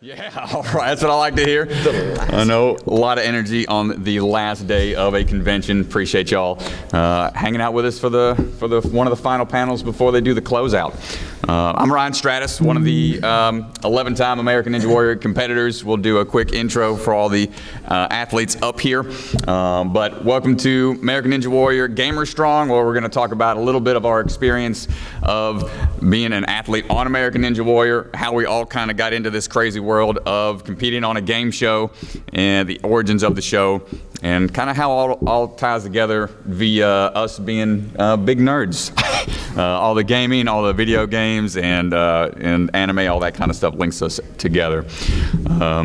Yeah, all right. That's what I like to hear. I know a lot of energy on the last day of a convention. Appreciate y'all hanging out with us for the one of the final panels before they do the closeout. I'm Ryan Stratus, one of the 11-time American Ninja Warrior competitors. We'll do a quick intro for all the athletes up here. But welcome to American Ninja Warrior Gamer Strong, where we're going to talk about a little bit of our experience of being an athlete on American Ninja Warrior, how we all kind of got into this crazy world of competing on a game show and the origins of the show, and kind of how all ties together via us being big nerds. All the gaming, all the video games, and anime, all that kind of stuff links us together.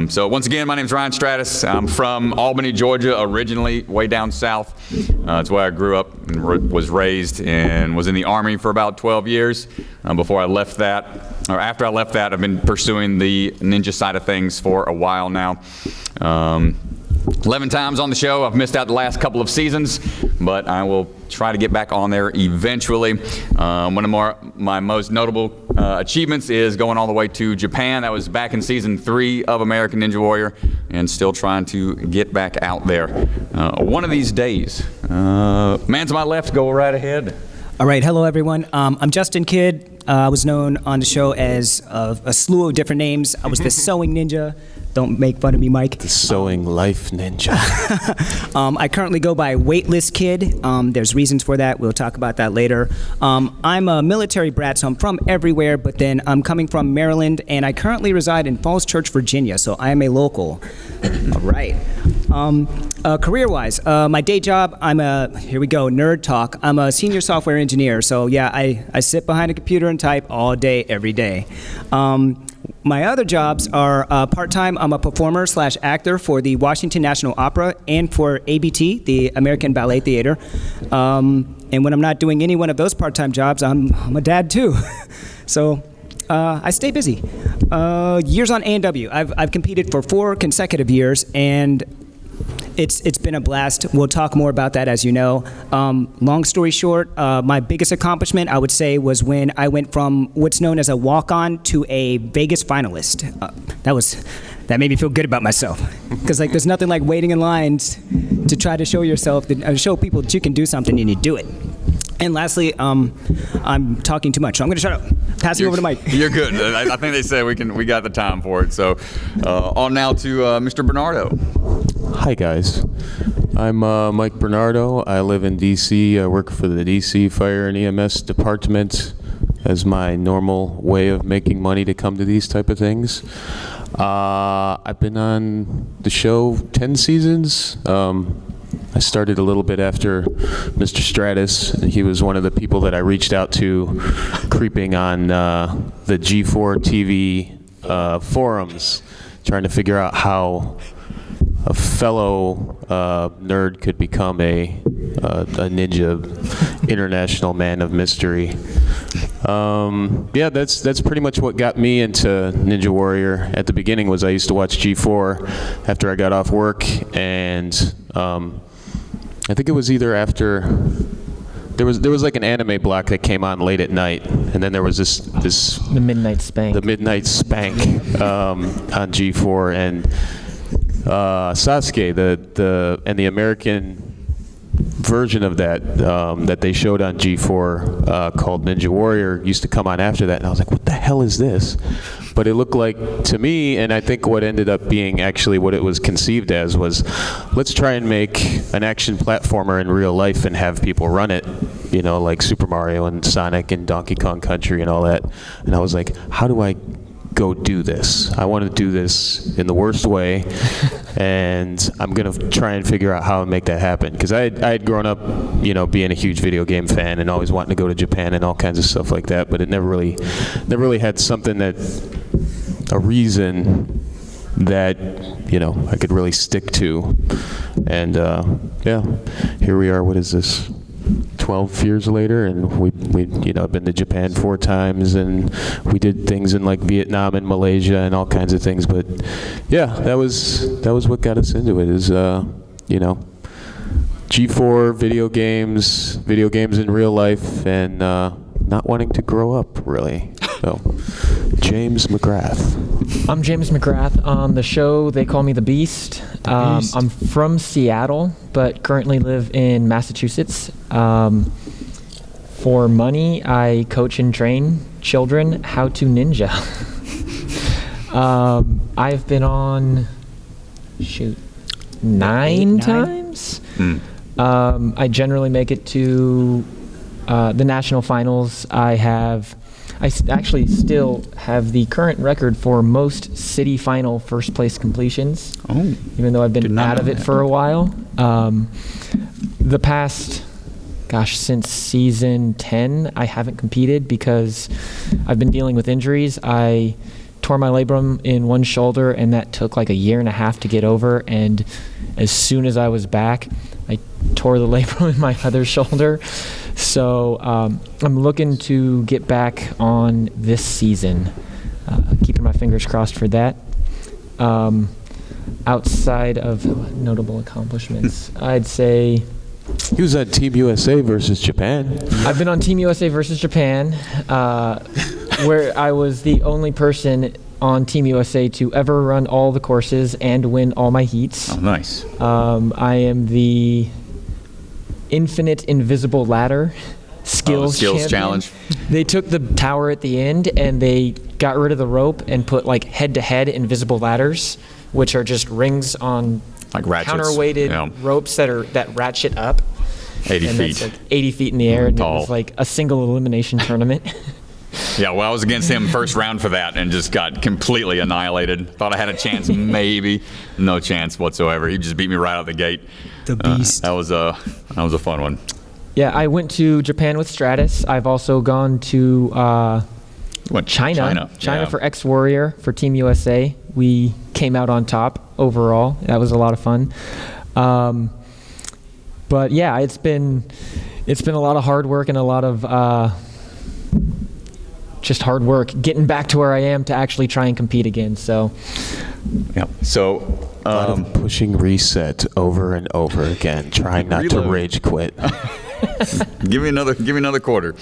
So once again, my name's Ryan Stratus. I'm from Albany, Georgia, originally, way down south. That's where I grew up and was raised, and was in the Army for about 12 years. Before I left that, or after I left that, I've been pursuing the ninja side of things for a while now. 11 times on the show. I've missed out the last couple of seasons, but I will try to get back on there eventually. One of my most notable achievements is going all the way to Japan. That was back in season 3 of American Ninja Warrior, and still trying to get back out there. One of these days. Man to my left, go right ahead. All right, hello everyone. I'm Justin Kidd. I was known on the show as a slew of different names. I was the sewing ninja. Don't make fun of me, Mike. The sewing life ninja. I currently go by Weightless Kid. There's reasons for that. We'll talk about that later. I'm a military brat, so I'm from everywhere, but then I'm coming from Maryland, and I currently reside in Falls Church, Virginia, so I am a local. All right. Career-wise, my day job, here we go, nerd talk. I'm a senior software engineer, so yeah, I sit behind a computer and type all day, every day. My other jobs are part-time. I'm a performer/actor for the Washington National Opera and for ABT, the American Ballet Theater. And when I'm not doing any one of those part-time jobs, I'm a dad too. So I stay busy. Years on A&W. I've competed for 4 consecutive years, and it's been a blast. We'll talk more about that, as you know. Long story short, my biggest accomplishment, I would say, was when I went from what's known as a walk-on to a Vegas finalist. That made me feel good about myself, because there's nothing like waiting in lines to try to show yourself, show people that you can do something, and you do it. And lastly, I'm talking too much, so I'm going to shut up. Passing over to Mike. You're good. I think they said we got the time for it. So on now to Mr. Bernardo. Hi guys, I'm Mike Bernardo. I live in DC. I work for the DC Fire and EMS Department as my normal way of making money to come to these type of things. I've been on the show 10 seasons. I started a little bit after Mr. Stratus. He was one of the people that I reached out to creeping on the G4 TV forums, trying to figure out how a fellow nerd could become a ninja international man of mystery. Yeah, that's pretty much what got me into Ninja Warrior. At the beginning was I used to watch G4 after I got off work, and I think it was either after there was like an anime block that came on late at night, and then there was this the Midnight Spank. The Midnight Spank on G4, and Sasuke, the American version of that that they showed on G4 called Ninja Warrior used to come on after that, and I was like, what the hell is this? But it looked like, to me, and I think what ended up being actually what it was conceived as was, let's try and make an action platformer in real life and have people run it, like Super Mario and Sonic and Donkey Kong Country and all that. And I was like, how do I go do this? I want to do this in the worst way, and I'm going to try and figure out how to make that happen. Because I had grown up, being a huge video game fan and always wanting to go to Japan and all kinds of stuff like that, but it never really had something a reason that, I could really stick to. And yeah, here we are. What is this? 12 years later, and we been to Japan 4 times, and we did things in like Vietnam and Malaysia and all kinds of things. But yeah, that was what got us into it. Is G4 video games in real life, and not wanting to grow up really. So James Mcgrath. I'm James Mcgrath. On the show, they call me the Beast. I'm from Seattle, but currently live in Massachusetts. For money, I coach and train children how to ninja. I've been on, 9 times. I generally make it to the national finals. I actually still have the current record for most city final first place completions. Oh, even though I've been out of it for a while. The past, since season 10, I haven't competed because I've been dealing with injuries. I tore my labrum in one shoulder, and that took like a year and a half to get over. And as soon as I was back, I tore the labrum in my other shoulder. So I'm looking to get back on this season. Keeping my fingers crossed for that. Outside of notable accomplishments, I'd say He was on Team USA versus Japan. I've been on Team USA versus Japan, where I was the only person on Team USA to ever run all the courses and win all my heats. Oh, nice. I am the Infinite Invisible Ladder skills champion. Challenge. They took the tower at the end and they got rid of the rope and put like head-to-head invisible ladders, which are just rings on like ratchets, counterweighted ropes that ratchet up. 80 and feet. That's like 80 feet in the air, and Tall. it was like a single elimination tournament. Yeah, well, I was against him first round for that and just got completely annihilated. Thought I had a chance, maybe. No chance whatsoever. He just beat me right out the gate. The Beast. That was a fun one. Yeah, I went to Japan with Stratus. I've also gone to China Yeah. for X-Warrior for Team USA. We came out on top overall. That was a lot of fun. But yeah, it's been a lot of hard work and a lot of just hard work getting back to where I am to actually try and compete again. So Yeah. So A lot of pushing reset over and over again, trying not to Reload. rage quit. give me another quarter.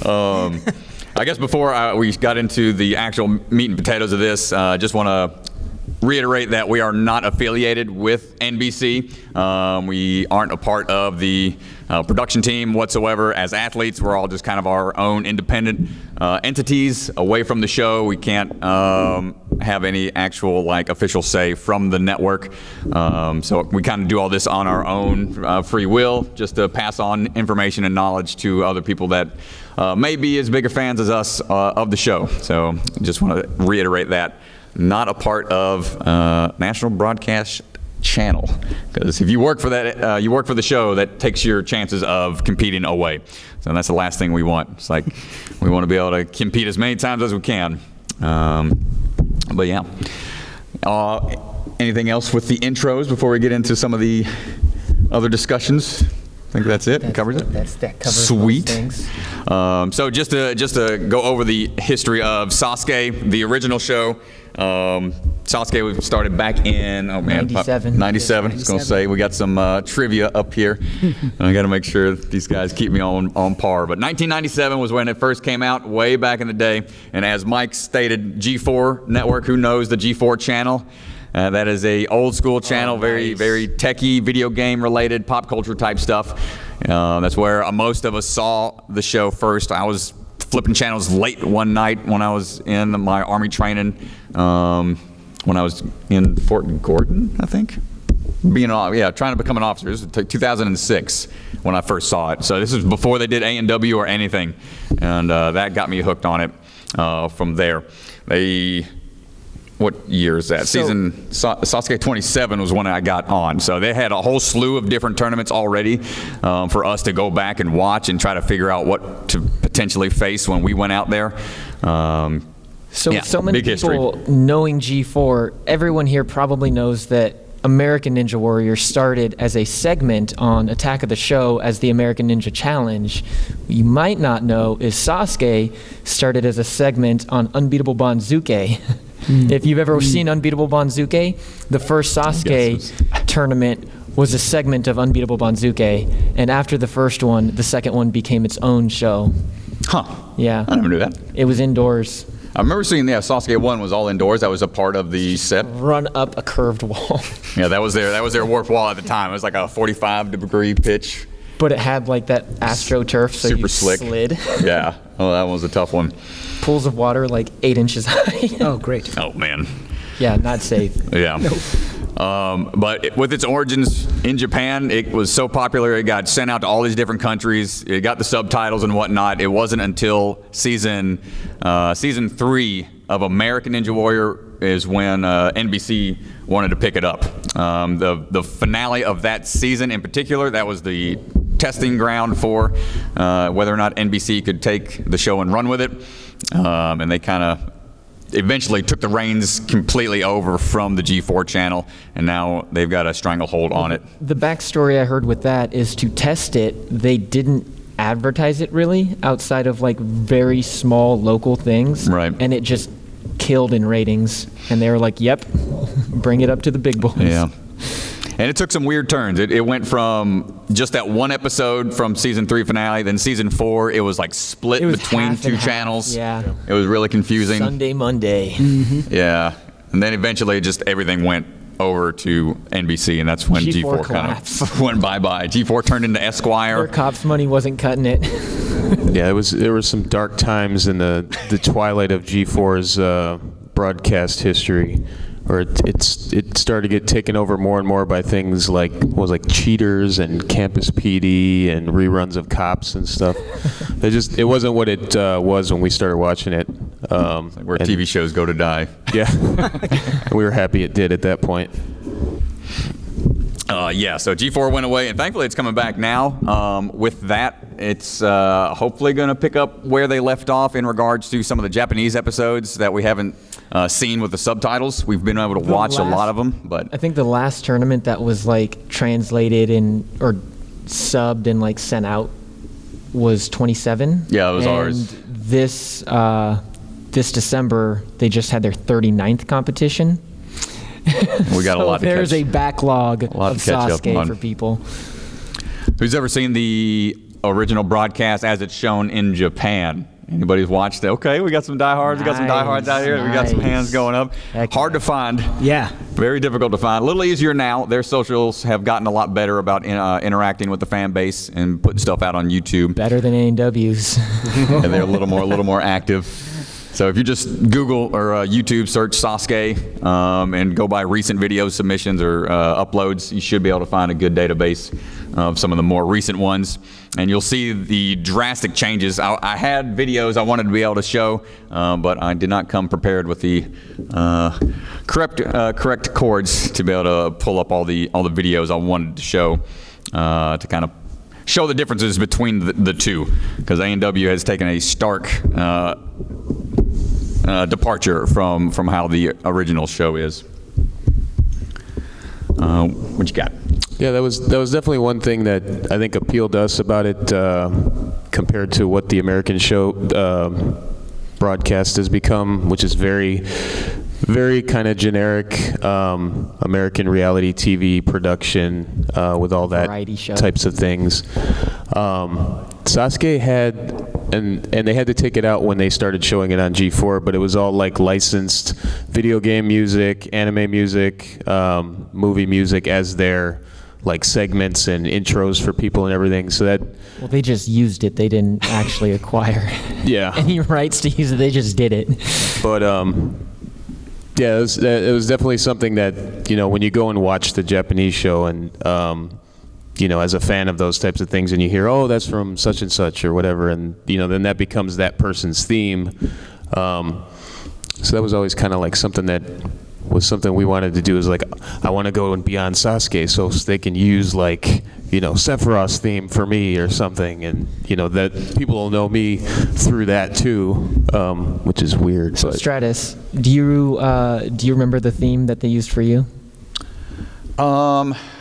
I guess before we got into the actual meat and potatoes of this, just want to reiterate that we are not affiliated with NBC. We aren't a part of the production team whatsoever. As athletes, we're all just kind of our own independent entities away from the show. We can't have any actual like official say from the network. So we kind of do all this on our own free will, just to pass on information and knowledge to other people that may be as big a fans as us of the show. So just want to reiterate that. Not a part of national broadcast channel, because if you work for that, you work for the show, that takes your chances of competing away. So that's the last thing we want. It's like we want to be able to compete as many times as we can. But yeah. Anything else with the intros before we get into some of the other discussions? I think that's it. Covers it. That covers Sweet. things. So just to go over the history of Sasuke, the original show. Sasuke was started back in 97. 97. I was going to say we got some trivia up here. I got to make sure these guys keep me on par. But 1997 was when it first came out, way back in the day. And as Mike stated, G4 Network. Who knows the G4 channel? That is a old school channel, very techie, video game related, pop culture type stuff. That's where most of us saw the show first. I was flipping channels late one night when I was in my Army training, when I was in Fort Gordon, I think. Trying to become an officer. This was 2006 when I first saw it. So this is before they did A&W or anything, and that got me hooked on it from there. What year is that? Sasuke 27 was when I got on. So they had a whole slew of different tournaments already for us to go back and watch and try to figure out what to potentially face when we went out there. So many big people history. knowing G4, everyone here probably knows that American Ninja Warrior started as a segment on Attack of the Show as the American Ninja Challenge. What you might not know is Sasuke started as a segment on Unbeatable Banzuke. If you've ever seen Unbeatable Banzuke, the first Sasuke tournament was a segment of Unbeatable Banzuke, and after the first one, the second one became its own show. Huh. Yeah. I never knew that. It was indoors. I remember seeing, Sasuke 1 was all indoors. That was a part of the set. Run up a curved wall. Yeah, that was their warped wall at the time. It was like a 45-degree pitch. But it had like that AstroTurf, so Super you slick. slid. Yeah. Oh, that was a tough one. Pools of water like 8 inches high. Oh, great. Oh, man. Yeah, not safe. Yeah. But with its origins in Japan, it was so popular, it got sent out to all these different countries. It got the subtitles and whatnot. It wasn't until season 3 of American Ninja Warrior is when NBC wanted to pick it up. The finale of that season in particular, that was the testing ground for whether or not NBC could take the show and run with it. And they kind of eventually took the reins completely over from the G4 channel, and now they've got a stranglehold on it. The backstory I heard with that is to test it, they didn't advertise it really outside of like very small local things. Right. And it just killed in ratings. And they were like, yep, bring it up to the big boys. Yeah. And it took some weird turns. It went from just that one episode from season 3 finale, then season 4, it was like split It was between half and 2 half. channels. Yeah. It was really confusing. Sunday, Monday. Yeah. And then eventually just everything went over to NBC, and that's when G4 G4 kind collapsed. of went bye-bye. G4 turned into Esquire. Their cops money wasn't cutting it. Yeah, there were some dark times in the twilight of G4's broadcast history, where it started to get taken over more and more by things like cheaters and Campus PD and reruns of Cops and stuff. It wasn't what it was when we started watching it. Where TV shows go to die. Yeah, we were happy it did at that point. So G4 went away, and thankfully it's coming back now. With that, it's hopefully going to pick up where they left off in regards to some of the Japanese episodes that we haven't seen with the subtitles. We've been able to watch a lot of them, but I think the last tournament that was like translated or subbed and like sent out was 27. Yeah, it was and ours. This December, they just had their 39th competition. We got a lot to there's catch. a backlog of to catch up Sasuke on. for people. Who's ever seen the original broadcast as it's shown in Japan? Anybody's watched it? Okay, we got some diehards. We got some diehards out here. We got some hands going up. Heck Hard yeah. to find. Yeah. Very difficult to find. A little easier now. Their socials have gotten a lot better about interacting with the fan base and putting stuff out on YouTube. Better than A&W's. And they're a little more active. So if you just Google or YouTube search Sasuke and go by recent video submissions or uploads, you should be able to find a good database of some of the more recent ones. And you'll see the drastic changes. I had videos I wanted to be able to show, but I did not come prepared with the correct chords to be able to pull up all the videos I wanted to show to kind of show the differences between the two, because A&W has taken a stark departure from how the original show is. What you got? Yeah, that was definitely one thing that I think appealed to us about it compared to what the American show broadcast has become, which is very, very kind of generic American reality TV production with all that Variety show. types of things. Sasuke had, and they had to take it out when they started showing it on G4, but it was all like licensed video game music, anime music, movie music as their like segments and intros for people and everything. So that, Well, they just used it. They didn't actually acquire yeah. any rights to use it. They just did it. But yeah, it was definitely something that, you know, when you go and watch the Japanese show and you know, as a fan of those types of things, and you hear, oh, that's from such and such or whatever, and you know, then that becomes that person's theme. So that was always kind of like something that was something we wanted to do, is like, I want to go and be on Sasuke so they can use like, you know, Sephiroth's theme for me or something, and you know, that people will know me through that too, which is weird. So but Stratus, do you remember the theme that they used for you?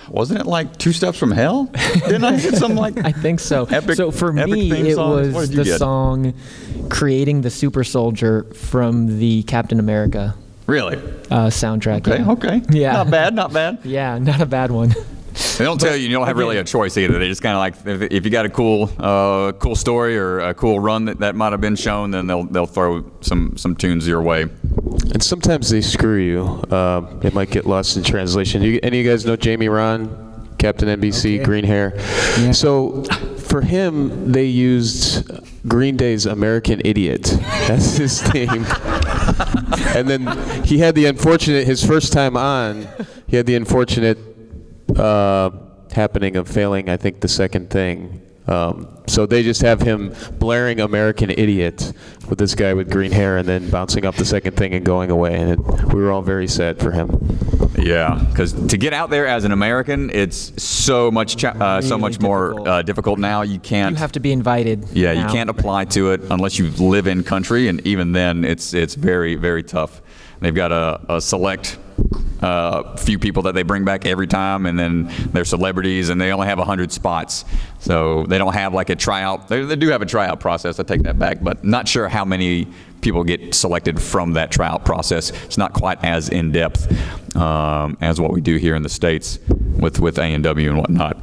Wasn't it like 2 Steps from Hell? Didn't I get some like? I think so. Epic- so for epic me, theme it songs? What was did you the get? song "Creating the Super Soldier" from the Captain America Really? soundtrack. Okay. Yeah. Okay. Yeah. Not bad. Not bad. Yeah, not a bad one. They don't tell you. You don't have really a choice either. They just kind of like, if you got a cool story or a cool run that might have been shown, then they'll throw some tunes your way. And sometimes they screw you. It might get lost in translation. Any of you guys know Jamie Ron, Captain NBC, Okay. green hair? Yeah. So for him, they used Green Day's American Idiot. That's his theme. And then he had the unfortunate, his first time on, he had the unfortunate happening of failing, I think, the second thing. So they just have him blaring American Idiot with this guy with green hair and then bouncing up the second thing and going away. And we were all very sad for him. Yeah, because to get out there as an American, it's so much more difficult now. You can't. You have to be invited. Yeah, now. you can't apply to it unless you live in country, and even then, it's very, very tough. They've got a select few people that they bring back every time, and then they're celebrities, and they only have 100 spots. So they don't have like a tryout. They do have a tryout process. I take that back, but not sure how many people get selected from that tryout process. It's not quite as in depth as what we do here in the States with A&W and whatnot,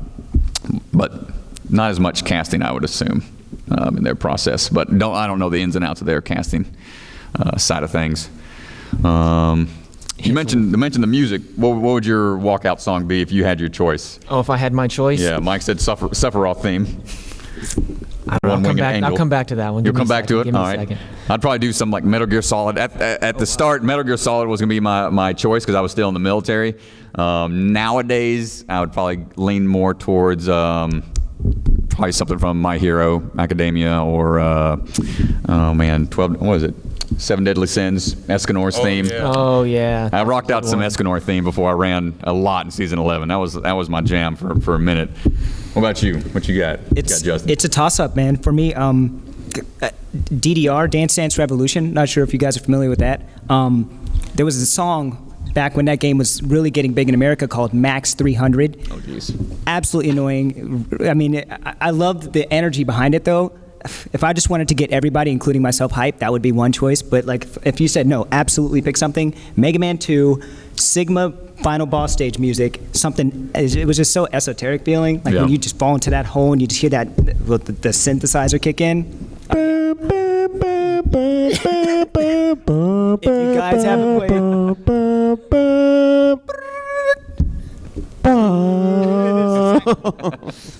but not as much casting, I would assume, in their process. But I don't know the ins and outs of their casting side of things. You mentioned the music. What would your walkout song be if you had your choice? Oh, if I had my choice? Yeah, Mike said Sephiroth theme. I'll come back to that one. You'll Give me come a back to second. it? Give me All a right. second. I'd probably do some like Metal Gear Solid. At the start, Metal Gear Solid was going to be my choice because I was still in the military. Nowadays, I would probably lean more towards probably something from My Hero Academia or, 7 Deadly Sins, Escanor's theme. Yeah. Oh, yeah. I rocked out Good some one. Escanor theme before I ran a lot in season 11. That was my jam for a minute. What about you? What you got? It's Justin? it's a toss-up, man. For me, DDR, Dance Dance Revolution. Not sure if you guys are familiar with that. There was a song back when that game was really getting big in America called Max 300. Oh, jeez. Absolutely annoying. I mean, I loved the energy behind it, though. If I just wanted to get everybody, including myself, hyped, that would be one choice. But like, if you said no, absolutely pick something. Mega Man 2, Sigma final boss stage music, something. It was just so esoteric feeling. Like Yeah. when you just fall into that hole and you just hear that the synthesizer kick in. If you guys haven't played.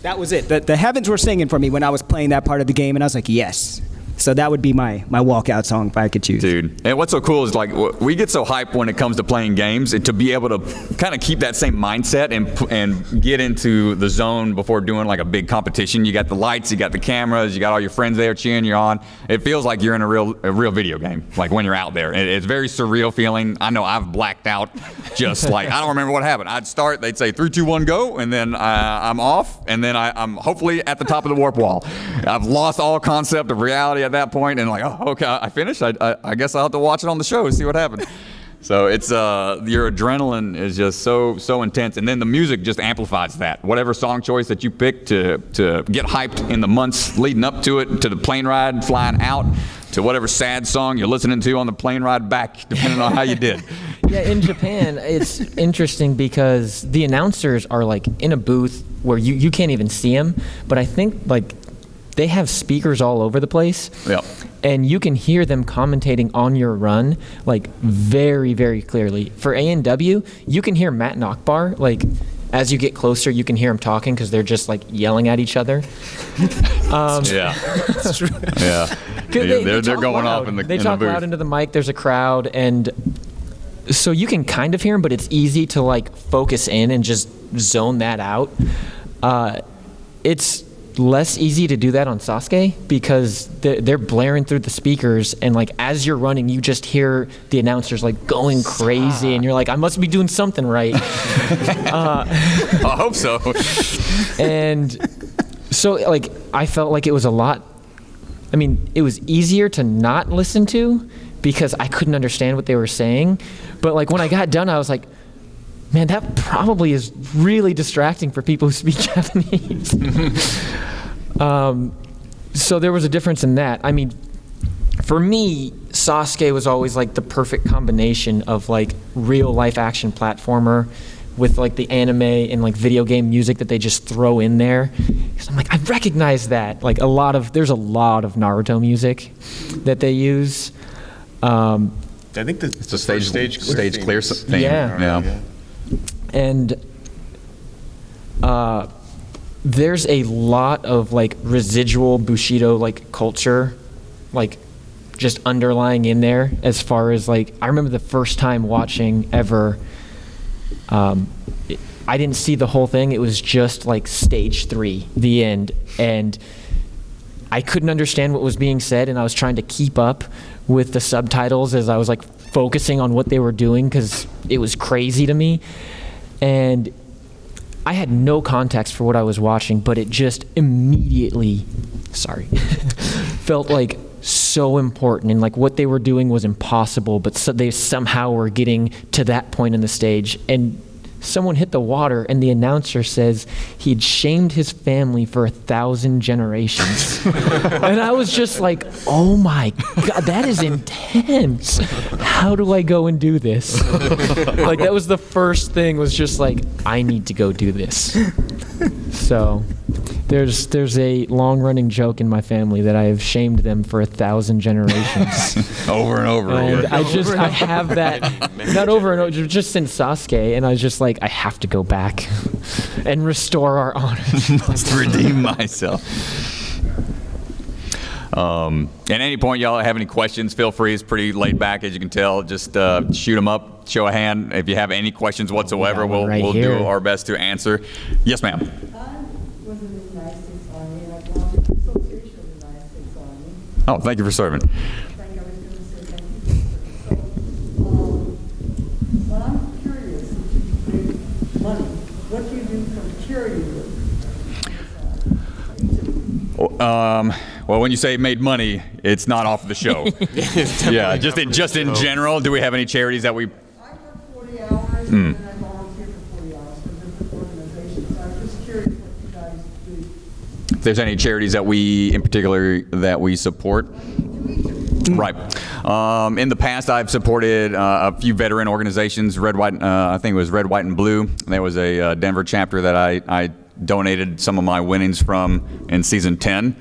That was it. The heavens were singing for me when I was playing that part of the game, and I was like, yes. So that would be my walkout song if I could choose. Dude, and what's so cool is like we get so hyped when it comes to playing games, and to be able to kind of keep that same mindset and get into the zone before doing like a big competition. You got the lights, you got the cameras, you got all your friends there cheering you on. It feels like you're in a real video game, like when you're out there. It's a very surreal feeling. I know I've blacked out, just like I don't remember what happened. I'd start, they'd say 3, 2, 1, go, and then I'm off, and then I'm hopefully at the top of the warp wall. I've lost all concept of reality at that point, and like, oh, okay, I finished. I guess I'll have to watch it on the show and see what happened. So it's your adrenaline is just so intense, and then the music just amplifies that. Whatever song choice that you pick to get hyped in the months leading up to it, to the plane ride flying out, to whatever sad song you're listening to on the plane ride back, depending on how you did. Yeah, in Japan, it's interesting because the announcers are like in a booth where you can't even see them, but I think like they have speakers all over the place. Yeah. And you can hear them commentating on your run like very, very clearly. For A&W, you can hear Matt and Akbar, like as you get closer, you can hear them talking because they're just like yelling at each other. Yeah. Yeah. They're talk going loud. off in the They in talk the booth. loud into the mic. There's a crowd, and so you can kind of hear them, but it's easy to like focus in and just zone that out. It's less easy to do that on Sasuke because they're blaring through the speakers, and like as you're running, you just hear the announcers like going crazy, and you're like, I must be doing something right. I hope so. And so like I felt like it was a lot. I mean, it was easier to not listen to because I couldn't understand what they were saying. But like when I got done, I was like, man, that probably is really distracting for people who speak Japanese. So there was a difference in that. I mean, for me, Sasuke was always like the perfect combination of like real life action platformer with like the anime and like video game music that they just throw in there. Because I'm like, I recognize that. Like there's a lot of Naruto music that they use. I think It's a stage clear theme. Yeah. And there's a lot of like residual Bushido like culture, like just underlying in there. As far as like, I remember the first time watching ever. I didn't see the whole thing. It was just like stage 3, the end, and I couldn't understand what was being said, and I was trying to keep up with the subtitles as I was like focusing on what they were doing because it was crazy to me. And I had no context for what I was watching, but it just immediately, felt like so important, and like what they were doing was impossible, but they somehow were getting to that point in the stage. And someone hit the water, and the announcer says he'd shamed his family for 1,000 generations. And I was just like, oh my God, that is intense. How do I go and do this? Like, that was the first thing, was just like, I need to go do this. So there's a long-running joke in my family that I have shamed them for 1,000 generations. Over and over And again. I have that, not over and over, just since Sasuke, and I was just like, I have to go back and restore our honor. Must redeem myself. At any point, y'all have any questions, feel free. It's pretty laid back, as you can tell. Just shoot them up, show a hand. If you have any questions whatsoever, one right we'll here. do our best to answer. Yes, ma'am. I was in the United States Army, and I belong to the Association of the United States Army. Oh, thank you for serving. Thank you. I was going to say thank you. So, but I'm curious, if you make money, what do you do for charity work? Well, when you say made money, it's not off the show. Yeah, just in general, do we have any charities that we? I work 40 hours, and then I volunteer for 40 hours for different organizations. I'm just curious what you guys do. If there's any charities that we, in particular, that we support. Right. In the past, I've supported a few veteran organizations. Red, White. I think it was Red, White, and Blue. There was a Denver chapter that I donated some of my winnings from in season 10.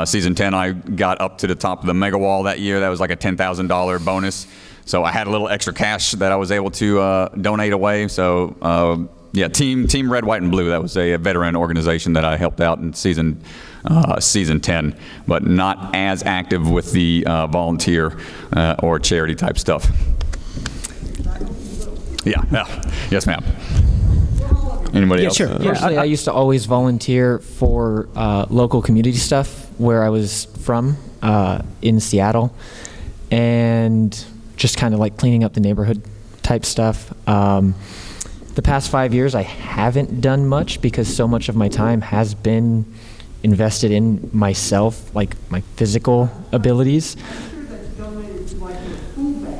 Season 10, I got up to the top of the mega wall that year. That was like a $10,000 bonus. So I had a little extra cash that I was able to donate away. So yeah, Team Red, White, and Blue. That was a veteran organization that I helped out in season 10, but not as active with the volunteer or charity type stuff. Yeah. Yes, ma'am. Anybody else? Sure. Personally, I used to always volunteer for local community stuff where I was from in Seattle, and just kind of like cleaning up the neighborhood type stuff. The past 5 years, I haven't done much because so much of my time has been invested in myself, like my physical abilities. I'm sure that you donated like a food bank,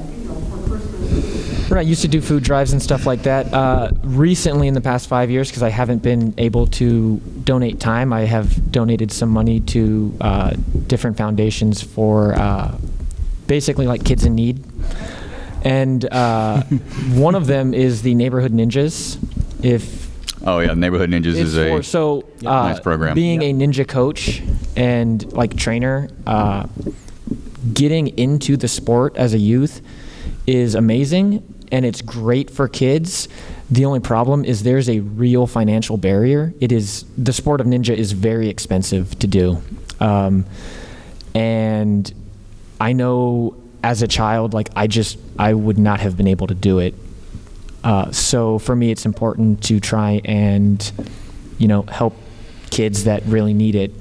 for Christmas. Right, I used to do food drives and stuff like that. Recently, in the past 5 years, because I haven't been able to donate time, I have donated some money to different foundations for basically like kids in need. And one of them is the Neighborhood Ninjas. Oh yeah, Neighborhood Ninjas is a nice program. Being a ninja coach and like trainer, getting into the sport as a youth is amazing, and it's great for kids. The only problem is there's a real financial barrier. The sport of ninja is very expensive to do, and I know as a child, like I would not have been able to do it. So for me, it's important to try and, help kids that really need it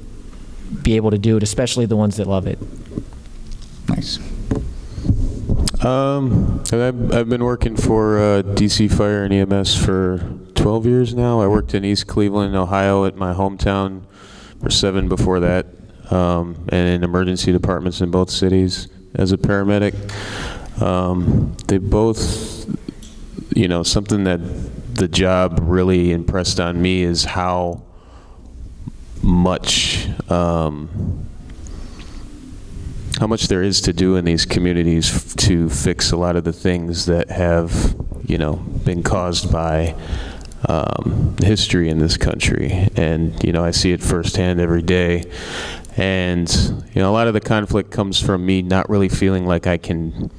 be able to do it, especially the ones that love it. Nice. I've been working for DC Fire and EMS for 12 years now. I worked in East Cleveland, Ohio at my hometown for 7 before that, and in emergency departments in both cities as a paramedic. They both, something that the job really impressed on me is how much there is to do in these communities to fix a lot of the things that have been caused by history in this country. And, I see it firsthand every day. And, a lot of the conflict comes from me not really feeling like I can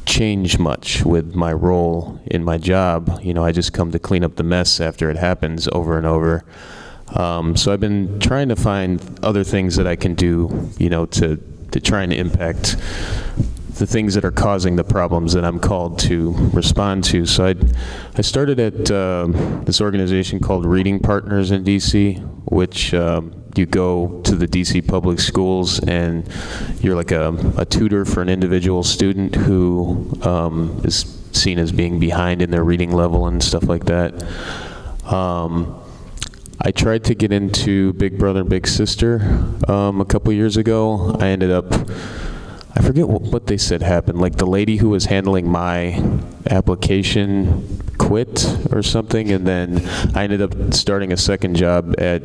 change much with my role in my job. I just come to clean up the mess after it happens over and over. So I've been trying to find other things that I can do, to try and impact the things that are causing the problems that I'm called to respond to. So I started at this organization called Reading Partners in DC, which you go to the DC public schools and you're like a tutor for an individual student who is seen as being behind in their reading level and stuff like that. I tried to get into Big Brother, Big Sister a couple years ago. I ended up, I forget what they said happened. Like the lady who was handling my application quit or something, and then I ended up starting a second job at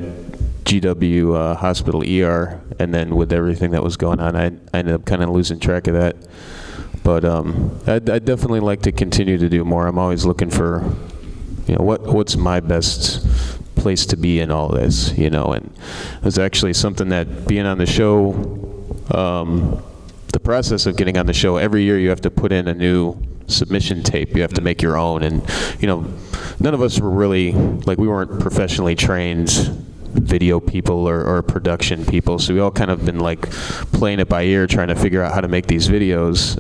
GW Hospital ER, and then with everything that was going on, I ended up kind of losing track of that. But I'd definitely like to continue to do more. I'm always looking for, what's my best place to be in all this, and it was actually something that being on the show, the process of getting on the show, every year you have to put in a new submission tape. You have to make your own, and none of us were really, we weren't professionally trained video people or production people, so we all kind of been playing it by ear, trying to figure out how to make these videos.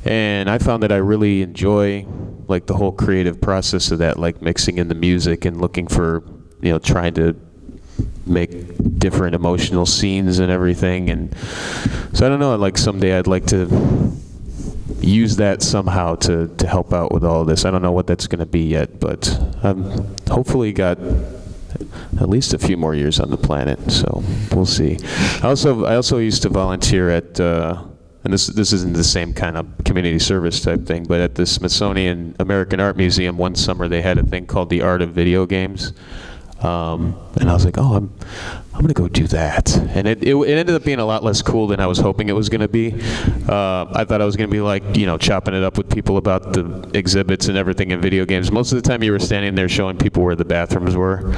And I found that I really enjoy the whole creative process of that, mixing in the music and looking for, trying to make different emotional scenes and everything. And so I don't know, someday I'd like to use that somehow to help out with all of this. I don't know what that's going to be yet, but I've hopefully got at least a few more years on the planet, so we'll see. I also used to volunteer at, and this isn't the same kind of community service type thing, but at the Smithsonian American Art Museum one summer they had a thing called the Art of Video Games. And I was like, oh, I'm going to go do that. And it ended up being a lot less cool than I was hoping it was going to be. I thought I was going to be chopping it up with people about the exhibits and everything in video games. Most of the time you were standing there showing people where the bathrooms were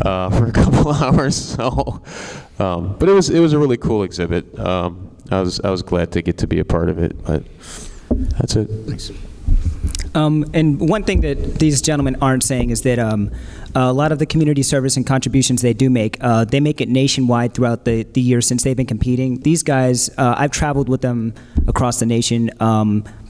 for a couple hours. So, but it was a really cool exhibit. I was glad to get to be a part of it, but that's it. Thanks. And one thing that these gentlemen aren't saying is that a lot of the community service and contributions they do make, they make it nationwide throughout the year since they've been competing. These guys, I've traveled with them across the nation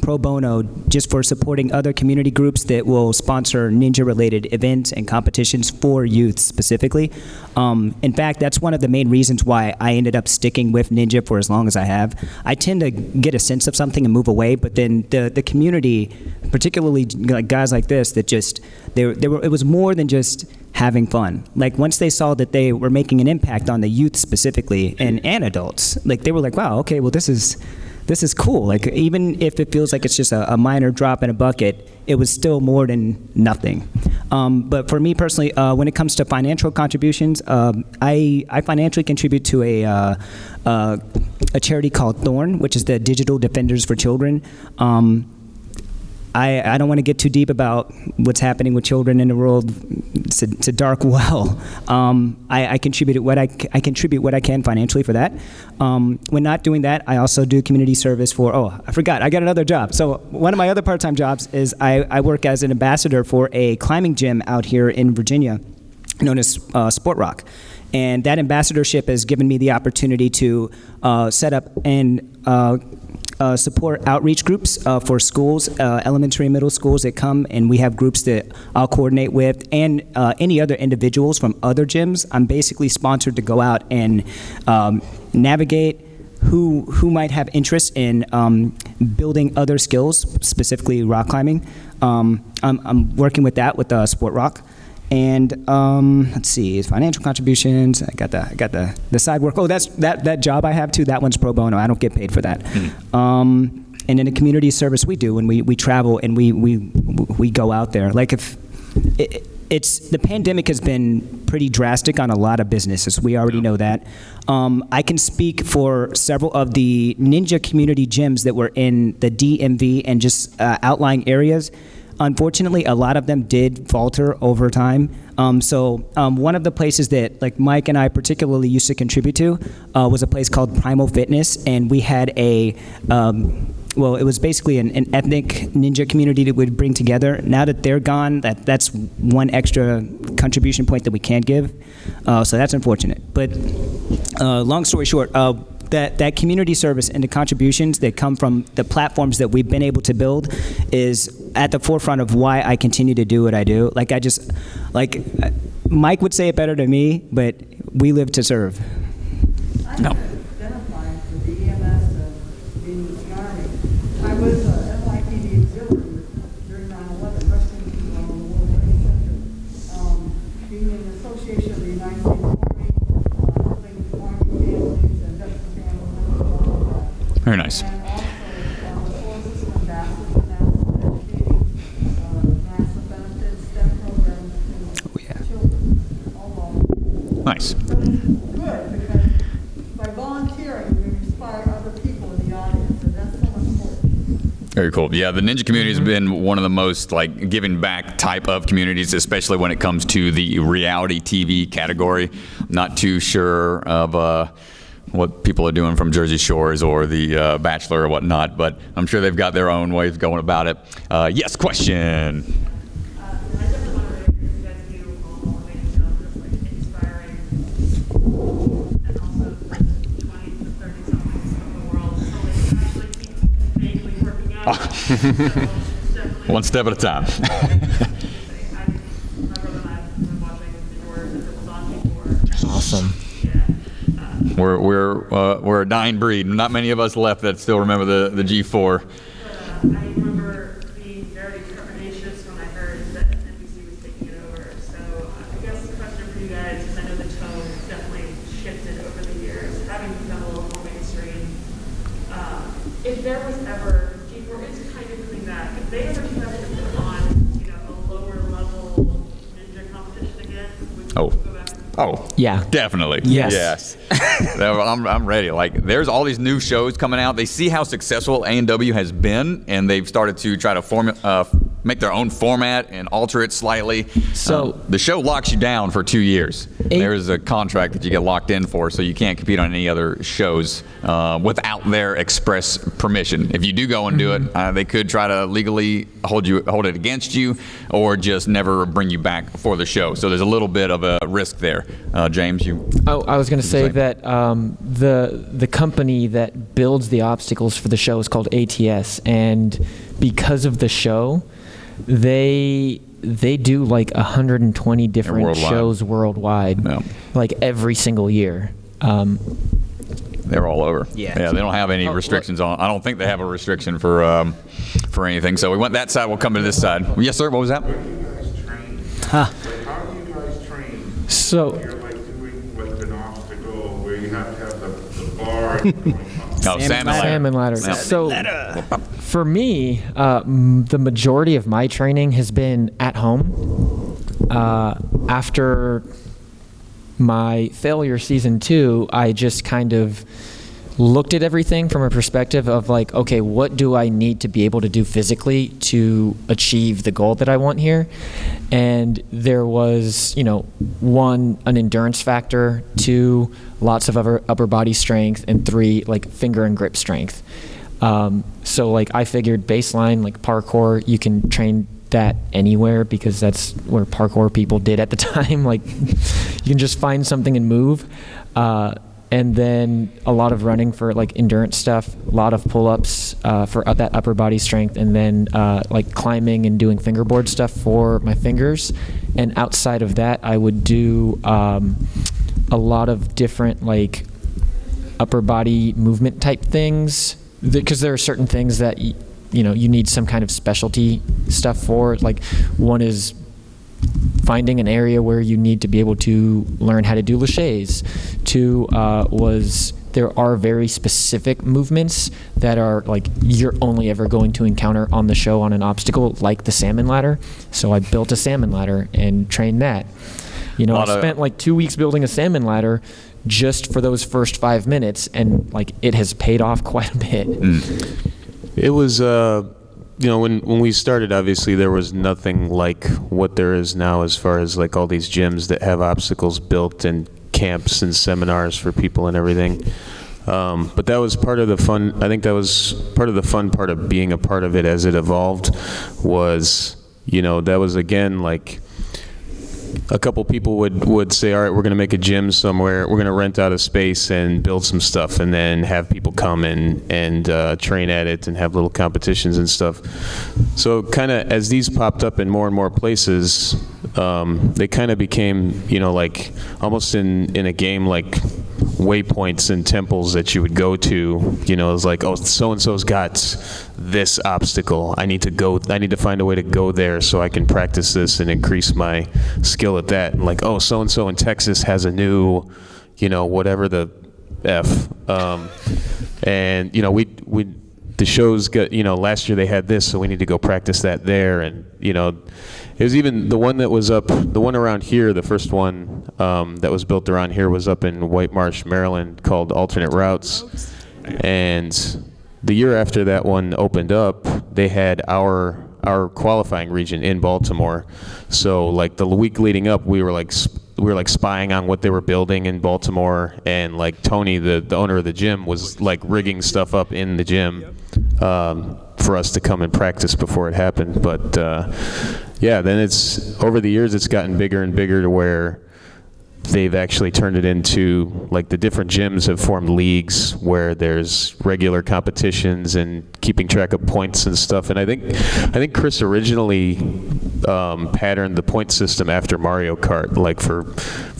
pro bono just for supporting other community groups that will sponsor ninja-related events and competitions for youth specifically. In fact, that's one of the main reasons why I ended up sticking with ninja for as long as I have. I tend to get a sense of something and move away, but then the community, particularly guys like this, that just it was more than just having fun. Once they saw that they were making an impact on the youth specifically and adults, they were like, wow, okay, well this is cool. Even if it feels like it's just a minor drop in a bucket, it was still more than nothing. But for me personally, when it comes to financial contributions, I financially contribute to a charity called Thorn, which is the Digital Defenders for Children. I don't want to get too deep about what's happening with children in the world. It's a dark well. I contribute what I can financially for that. When not doing that, I also do community service for. Oh, I forgot. I got another job. So one of my other part-time jobs is I work as an ambassador for a climbing gym out here in Virginia, known as Sport Rock. And that ambassadorship has given me the opportunity to set up and support outreach groups for schools, elementary and middle schools that come, and we have groups that I'll coordinate with, and any other individuals from other gyms. I'm basically sponsored to go out and navigate who might have interest in building other skills, specifically rock climbing. I'm working with that with Sport Rock. And let's see, financial contributions. I got the side work. Oh, that's that job I have too. That one's pro bono. I don't get paid for that. And in the community service we do when we travel and we go out there. the pandemic has been pretty drastic on a lot of businesses. We already know that. I can speak for several of the ninja community gyms that were in the DMV and just outlying areas. Unfortunately, a lot of them did falter over time. So one of the places that like Mike and I particularly used to contribute to was a place called Primal Fitness, and we had a well, it was basically an ethnic ninja community that would bring together. Now that they're gone, that's one extra contribution point that we can't give. So that's unfortunate. But long story short, that community service and the contributions that come from the platforms that we've been able to build is at the forefront of why I continue to do what I do. Mike would say it better than me, but we live to serve. No. Identifying for the EMS being the Army. I was NYPD auxiliary during 9/11, rescuing people on the World Trade Center. Being in the Association of the United States Army, helping Army families and veteran families and all of that. Very nice. And also, the Solar System Ambassador for NASA, educating NASA benefits, STEM programs to children, all over. Nice. So it's good because by volunteering, you inspire other people in the audience, and that's so much important. Very cool. Yeah, the ninja community has been one of the most like giving back type of communities, especially when it comes to the reality TV category. I'm not too sure of what people are doing from Jersey Shores or the Bachelor or whatnot, but I'm sure they've got their own ways of going about it. Yes, question. I definitely want to if you guys do all amazing stuff that's like inspiring and also the 20 to 30 somethings of the world. So like actually keep vaguely working out. So it's definitely One step at a time. my brother and I have been watching the Doors if it was on before. Awesome. Yeah. We're a dying breed. Not many of us left that still remember the G4. I remember being very trepidatious when I heard that NBC was taking it over. So I guess the question for you guys, because I know the tone definitely shifted over the years, having become a little more mainstream. If there was ever, G4 is kind of doing that. If they ever tried to put on, a lower level ninja competition again, would you Oh. go back? Oh, Yeah. definitely. Yes. I'm ready. Like, there's all these new shows coming out. They see how successful A&W has been, and they've started to try to make their own format and alter it slightly. So- the show locks you down for 2 years. A- There's a contract that you get locked in for, so you can't compete on any other shows without their express permission. If you do go and do it, they could try to legally hold it against you, or just never bring you back for the show. So there's a little bit of a risk there. James, you? Oh, I was going to say Same. that the company that builds the obstacles for the show is called ATS, and because of the show, they do like 120 different worldwide. shows worldwide, Yeah. like every single year. They're all over. Yeah. Yeah, they don't have any restrictions on. I don't think they have a restriction for anything. So we went that side. We'll come to this side. Yes, sir. What was that? Where do you guys train? Huh. Like, how do you guys train? So You're like doing what's an obstacle where you have to have the bar and going up. Oh, salmon ladder. salmon ladder. Salmon So for me, the majority of my training has been at home. After my failure season 2, I just kind of looked at everything from a perspective of like, okay, what do I need to be able to do physically to achieve the goal that I want here? And there was, 1, an endurance factor, 2, lots of upper body strength, and 3, like finger and grip strength. So like I figured baseline, like parkour, you can train that anywhere because that's where parkour people did at the time. Like you can just find something and move. And then a lot of running for like endurance stuff, a lot of pull-ups for that upper body strength, and then like climbing and doing fingerboard stuff for my fingers. And outside of that, I would do a lot of different like upper body movement type things, because there are certain things that you need some kind of specialty stuff for. Like one is finding an area where you need to be able to learn how to do laches. 2 was there are very specific movements that are like you're only ever going to encounter on the show on an obstacle, like the salmon ladder. So I built a salmon ladder and trained that. You know, I spent like 2 weeks building a salmon ladder just for those first 5 minutes, and like it has paid off quite a bit. It was, you know, when we started, obviously there was nothing like what there is now as far as like all these gyms that have obstacles built and camps and seminars for people and everything. But that was part of the fun. I think that was part of the fun part of being a part of it as it evolved was, you know, that was again like a couple people would say, all right, we're going to make a gym somewhere. We're going to rent out a space and build some stuff and then have people come and train at it and have little competitions and stuff. So kind of as these popped up in more and more places, they kind of became, you know, like almost in a game like waypoints and temples that you would go to. You know, it's like, oh, so-and-so's got this obstacle. I need to find a way to go there so I can practice this and increase my skill at that. And like, oh, so-and-so in Texas has a new, you know, whatever the F. And, you know, the shows got, you know, last year they had this, so we need to go practice that there. And, you know, it was even the one that was up, the one around here, the first one that was built around here was up in White Marsh, Maryland, called Alternate Routes. And the year after that one opened up, they had our qualifying region in Baltimore. So like the week leading up, we were like spying on what they were building in Baltimore, and like Tony, the owner of the gym, was like rigging stuff up in the gym for us to come and practice before it happened. But yeah, then it's over the years it's gotten bigger and bigger to where they've actually turned it into, like, the different gyms have formed leagues where there's regular competitions and keeping track of points and stuff. And I think Chris originally patterned the point system after Mario Kart, like for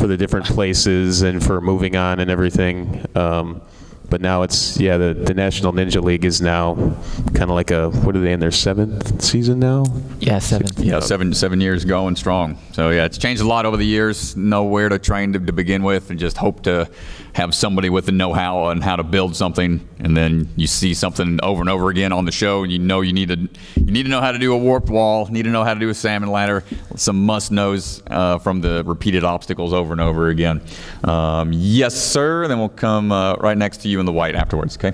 the different places and for moving on and everything. But now it's, yeah, the National Ninja League is now kind of like what are they in their 7th season now? Yeah, 7th. Yeah, 7 years going strong. So yeah, it's changed a lot over the years. Know where to train to begin with, and just hope to have somebody with the know-how on how to build something. And then you see something over and over again on the show, and you need to know how to do a warped wall, need to know how to do a salmon ladder, some must-knows from the repeated obstacles over and over again. Yes, sir. Then we'll come right next to you in the white afterwards. Okay.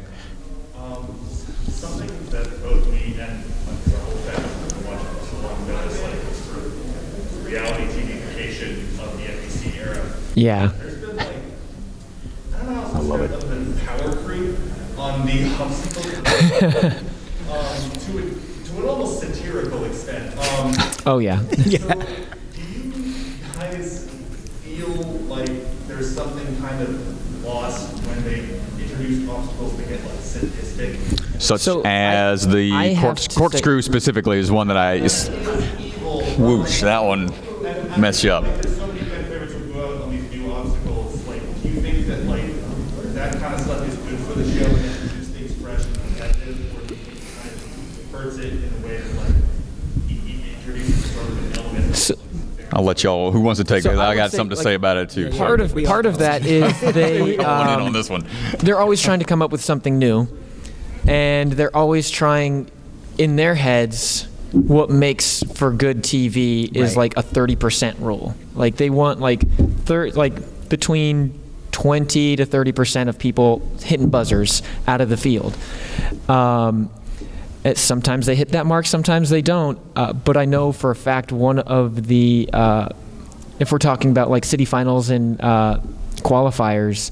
Something that both me and our whole family watched for so long ago is like sort of reality TV-ification of the NBC era. Yeah. There's been like, I don't know how else to describe it, power creep on the obstacle to an almost satirical extent. Oh yeah. So do you guys feel like there's something kind of lost when they introduce obstacles that get like sadistic? Such So as I the have to corkscrew specifically is one that whoosh, that one messed you up. Like, there's so many fan favorites who go out on these new obstacles. Like, do you think that like that kind of stuff is good for the show and it keeps things fresh and competitive, or do you think it kind of hurts it in a way that like introduces sort of an element? So, I'll let y'all. Who wants to take So it? I I would got say, something to like, say about it too. part of that is they Going in on this one. they're always trying to come up with something new, and they're always trying in their heads what makes for good TV is like a 30% rule. Like they want like between 20 to 30% of people hitting buzzers out of the field. Sometimes they hit that mark, sometimes they don't. But I know for a fact one of the, if we're talking about like city finals and qualifiers,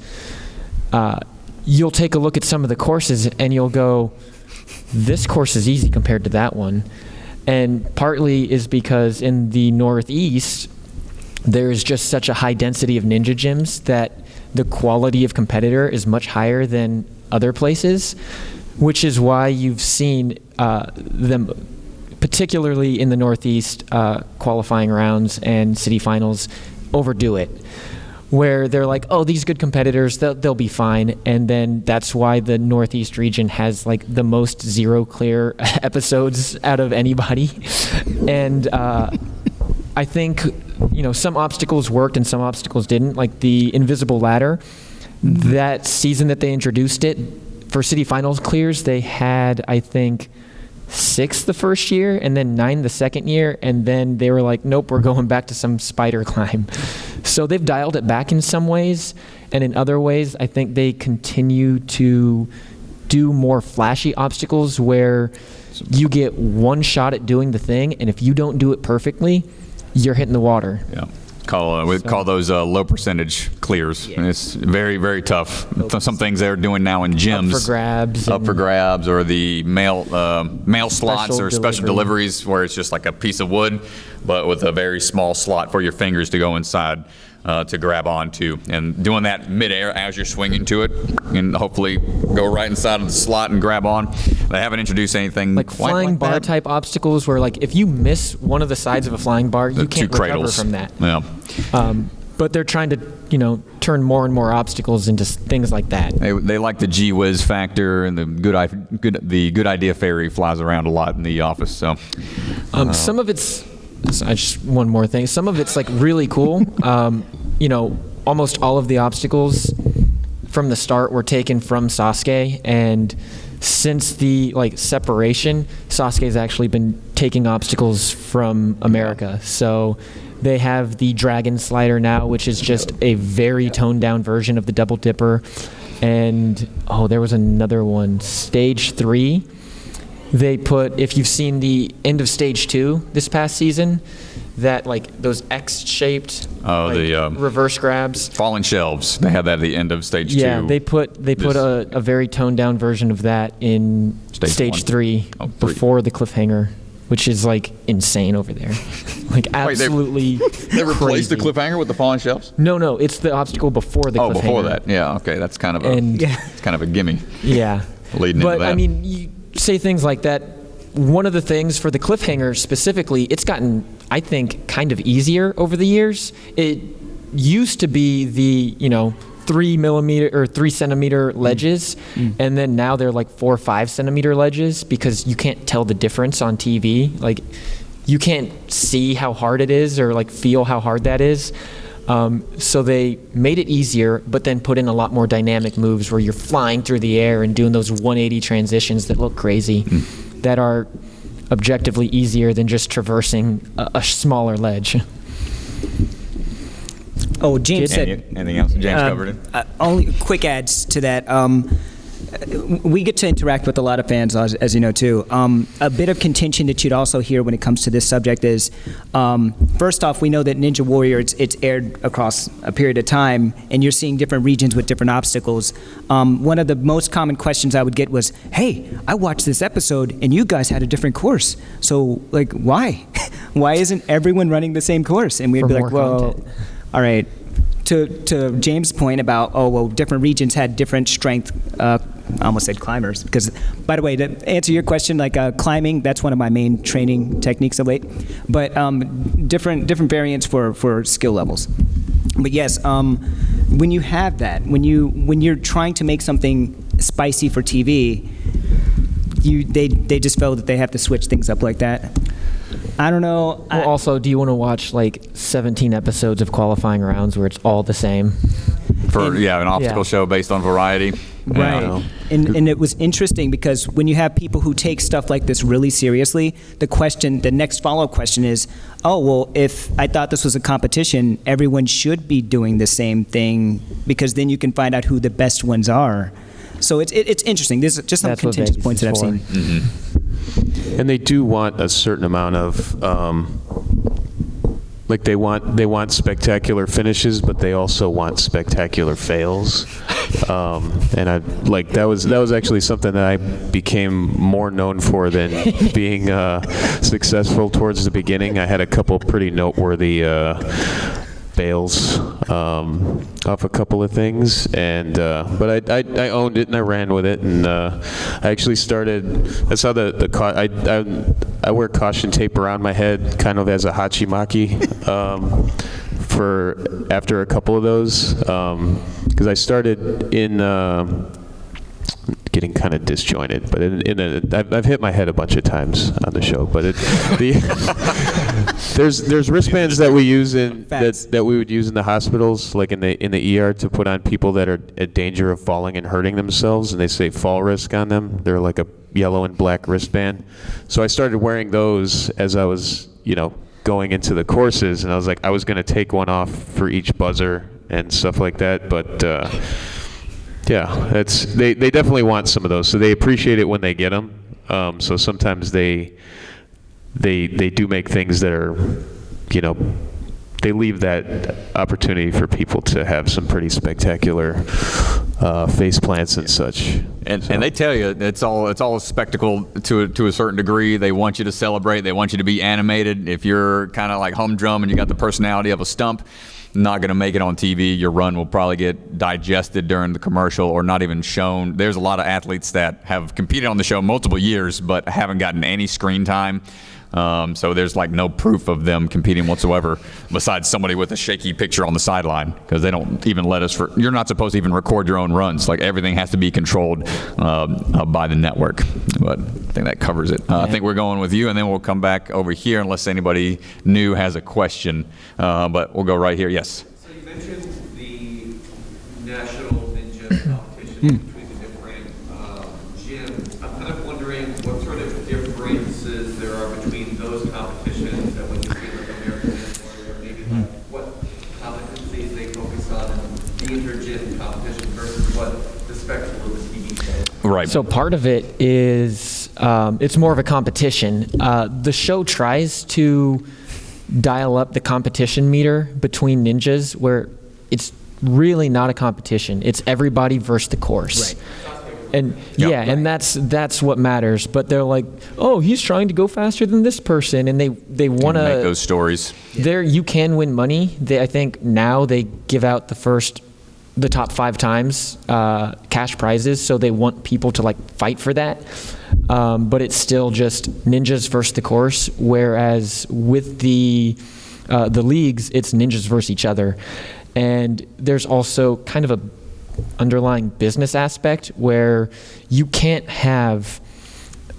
you'll take a look at some of the courses and you'll go, this course is easy compared to that one. And partly is because in the Northeast, there's just such a high density of ninja gyms that the quality of competitor is much higher than other places, which is why you've seen them, particularly in the Northeast, qualifying rounds and city finals, overdo it. Where they're like, oh, these good competitors, they'll be fine. And then that's why the Northeast region has like the most zero clear episodes out of anybody. And I think, some obstacles worked and some obstacles didn't. Like the invisible ladder, That season that they introduced it, for city finals clears, they had, I think, 6 the first year and then 9 the second year, and then they were like, nope, we're going back to some spider climb. So they've dialed it back in some ways, and in other ways, I think they continue to do more flashy obstacles where you get one shot at doing the thing, and if you don't do it perfectly, you're hitting the water. Yeah. We call those low percentage clears. Yeah. And it's very, very tough. Some things they're doing now in gyms. Up for grabs. Up for grabs, or the mail slots or special delivery. deliveries where it's just like a piece of wood, but with a very small slot for your fingers to go inside to grab onto. And doing that midair as you're swinging to it, and hopefully go right inside of the slot and grab on. They haven't introduced anything Like quite flying like bar that. type obstacles where like if you miss one of the sides of a flying bar, The you can't two recover cradles. from that. Yeah. But they're trying to, turn more and more obstacles into things like that. They like the gee whiz factor, and the good idea fairy flies around a lot in the office. So Some of it's, just one more thing. Some of it's like really cool. Almost all of the obstacles from the start were taken from Sasuke, and since the separation, Sasuke's actually been taking obstacles from America. So they have the dragon slider now, which is just a very toned down version of the double dipper. And there was another one, stage 3. They put, if you've seen the end of stage 2 this past season, that those X-shaped reverse grabs. falling shelves. They had that at the end of stage 2. Yeah, they put a very toned down version of that in stage 3 before the cliffhanger, which is insane over there. Absolutely. They replaced the cliffhanger with the falling shelves. No, it's the obstacle before the cliffhanger. Oh, before that. Yeah. Okay, that's kind of it's kind of a gimme. Yeah. Leading but into that. I mean, you say things like that. One of the things for the cliffhanger specifically, it's gotten, I think, kind of easier over the years. It used to be the 3 millimeter or 3 centimeter ledges, and then now they're 4 or 5 centimeter ledges because you can't tell the difference on TV. You can't see how hard it is or feel how hard that is. So they made it easier, but then put in a lot more dynamic moves where you're flying through the air and doing those 180 transitions that look crazy, that are objectively easier than just traversing a smaller ledge. Oh, James said. Anything else? James covered it. Only quick adds to that. We get to interact with a lot of fans, as you know, too. A bit of contention that you'd also hear when it comes to this subject is, first off, we know that Ninja Warrior, it's aired across a period of time, and you're seeing different regions with different obstacles. One of the most common questions I would get was, hey, I watched this episode, and you guys had a different course. So, why? Why isn't everyone running the same course? And we'd be like, well, content. All right. To James' point about, different regions had different strength, I almost said climbers, because, by the way, to answer your question, climbing, that's one of my main training techniques of late, but different variants for skill levels. But yes, when you have that, when you're trying to make something spicy for TV, they just felt that they have to switch things up like that. I don't know. Well, also, do you want to watch 17 episodes of qualifying rounds where it's all the same? An obstacle show based on variety. Right. Yeah. And it was interesting because when you have people who take stuff like this really seriously, the next follow-up question is, if I thought this was a competition, everyone should be doing the same thing, because then you can find out who the best ones are. So it's interesting. There's just some That's what contentious Vegas points is that I've for. seen. And they do want a certain amount of, they want spectacular finishes, but they also want spectacular fails. And that was actually something that I became more known for than being successful towards the beginning. I had a couple pretty noteworthy fails off a couple of things, and but I owned it and I ran with it, and I actually started. That's how I wear caution tape around my head, kind of as a hachimaki, for after a couple of those, because I started in. Getting kind of disjointed, but I've hit my head a bunch of times on the show. But There's wristbands that we use in Facts. that we would use in the hospitals, like in the ER, to put on people that are at danger of falling and hurting themselves, and they say fall risk on them. They're like a yellow and black wristband. So I started wearing those as I was, going into the courses, and I was like, I was going to take one off for each buzzer and stuff like that, but yeah, they definitely want some of those, so they appreciate it when they get them. So sometimes they do make things that are, they leave that opportunity for people to have some pretty spectacular face plants and such. And they tell you it's all a spectacle to a certain degree. They want you to celebrate. They want you to be animated. If you're kind of like humdrum and you got the personality of a stump, not going to make it on TV. Your run will probably get digested during the commercial or not even shown. There's a lot of athletes that have competed on the show multiple years but haven't gotten any screen time. So there's like no proof of them competing whatsoever besides somebody with a shaky picture on the sideline, because they don't even let us, you're not supposed to even record your own runs. Like everything has to be controlled by the network. But I think that covers it. I think we're going with you, and then we'll come back over here unless anybody new has a question. But we'll go right here. Yes. So you mentioned the national ninja competition between the different gyms. I'm kind of wondering what sort of differences there are between those competitions and when you see like American Ninja Warrior, maybe like what competencies they focus on in the inter-gym competition versus what the spectacle of the TV show. Right. So part of it is it's more of a competition. The show tries to dial up the competition meter between ninjas, where it's really not a competition. It's everybody versus the course. Right. And and that's what matters. But they're like, oh, he's trying to go faster than this person, and they want to make those stories. There, you can win money. I think now they give out the top 5 times cash prizes, so they want people to like fight for that. But it's still just ninjas versus the course. Whereas with the leagues, it's ninjas versus each other, and there's also kind of a underlying business aspect where you can't have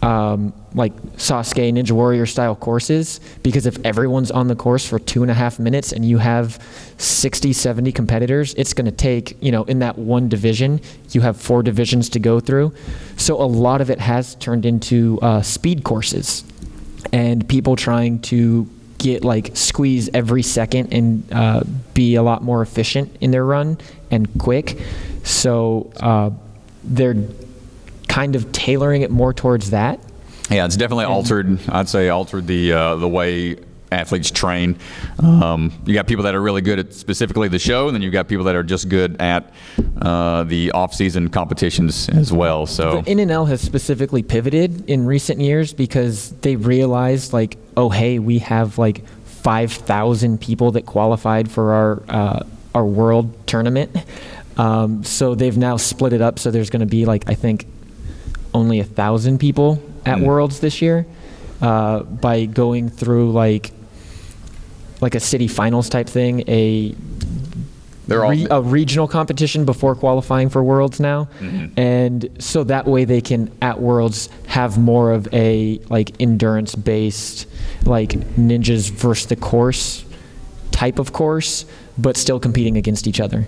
like Sasuke Ninja Warrior style courses, because if everyone's on the course for 2.5 minutes and you have 60, 70 competitors, it's going to take, in that one division, you have 4 divisions to go through. So a lot of it has turned into speed courses and people trying to squeeze every second and be a lot more efficient in their run and quick. So they're kind of tailoring it more towards that. Yeah, it's definitely altered the way athletes train. You got people that are really good at specifically the show, and then you've got people that are just good at the off-season competitions as well. So The NNL has specifically pivoted in recent years because they realized oh, hey, we have 5,000 people that qualified for our world tournament. So they've now split it up. So there's going to be I think only 1,000 people at Worlds this year by going through like a city finals type thing, a regional competition before qualifying for Worlds now. And so that way they can at Worlds have more of a endurance based ninjas versus the course type of course, but still competing against each other.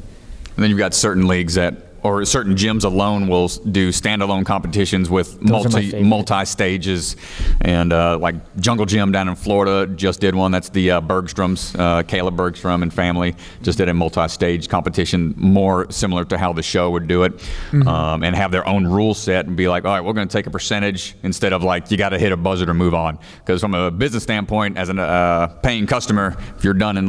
And then you've got certain leagues or certain gyms alone will do standalone competitions with multi stages, and like Jungle Gym down in Florida just did one. That's the Bergstroms, Caleb Bergstrom and family just did a multi-stage competition, more similar to how the show would do it, and have their own rule set and be like, all right, we're going to take a percentage instead of you got to hit a buzzer to move on. Because from a business standpoint, as a paying customer, if you're done in